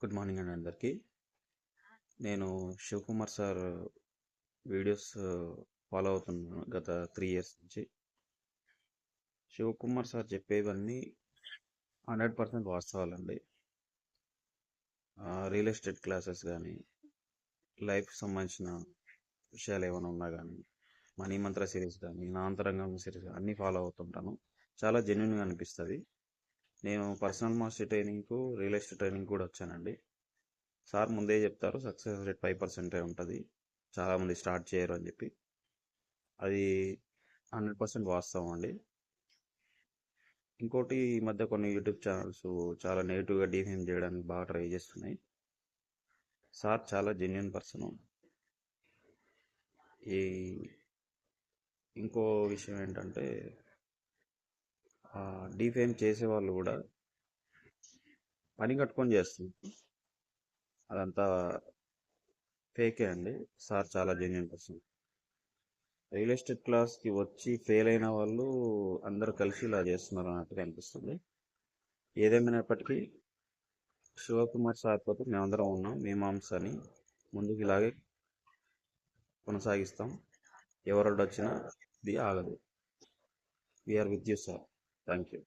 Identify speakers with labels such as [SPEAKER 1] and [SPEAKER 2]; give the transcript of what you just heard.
[SPEAKER 1] Good morning అండి అందరికీ. నేను శివకుమార్ సార్ వీడియోస్ ఫాలో అవుతున్నాను గత 3 ఇయర్స్ నుంచి. శివకుమార్ సార్ చెప్పేవన్నీ 100% వాస్తవాలండి. రియల్ ఎస్టేట్ క్లాసెస్ కానీ, లైఫ్కి సంబంధించిన విషయాలు ఏమైనా ఉన్నా కానీ, మనీ మంత్ర సిరీస్ కానీ, నా అంతరంగం సిరీస్ అన్నీ ఫాలో అవుతుంటాను. చాలా జెన్యున్గా అనిపిస్తుంది. నేను పర్సనల్ మాస్టర్ ట్రైనింగ్కు రియల్ ఎస్టేట్ ట్రైనింగ్ కూడా వచ్చానండి. సార్ ముందే చెప్తారు సక్సెస్ రేట్ 5% ఉంటుంది, చాలామంది స్టార్ట్ చేయరు అని చెప్పి. అది 100% వాస్తవం అండి. ఇంకోటి, ఈ మధ్య కొన్ని యూట్యూబ్ ఛానల్స్ చాలా నెగిటివ్గా డిఫేమ్ చేయడానికి బాగా ట్రై చేస్తున్నాయి. సార్ చాలా జెన్యున్ పర్సన్. ఈ ఇంకో విషయం ఏంటంటే, డిఫేమ్ చేసే వాళ్ళు కూడా పని కట్టుకొని చేస్తుంది, అదంతా ఫేకే అండి. సార్ చాలా జెన్యున్ పర్సన్. రియల్ ఎస్టేట్ క్లాస్కి వచ్చి ఫెయిల్ అయిన వాళ్ళు అందరూ కలిసి ఇలా చేస్తున్నారు అన్నట్టుగా అనిపిస్తుంది. ఏదేమైనప్పటికీ శివకుమార్ సార్ తోటి మేమందరం ఉన్నాం. మీమాంసని ముందుకు ఇలాగే కొనసాగిస్తాం. ఎవరు వచ్చినా ఇది ఆగదు. We are with you sir. Thank you.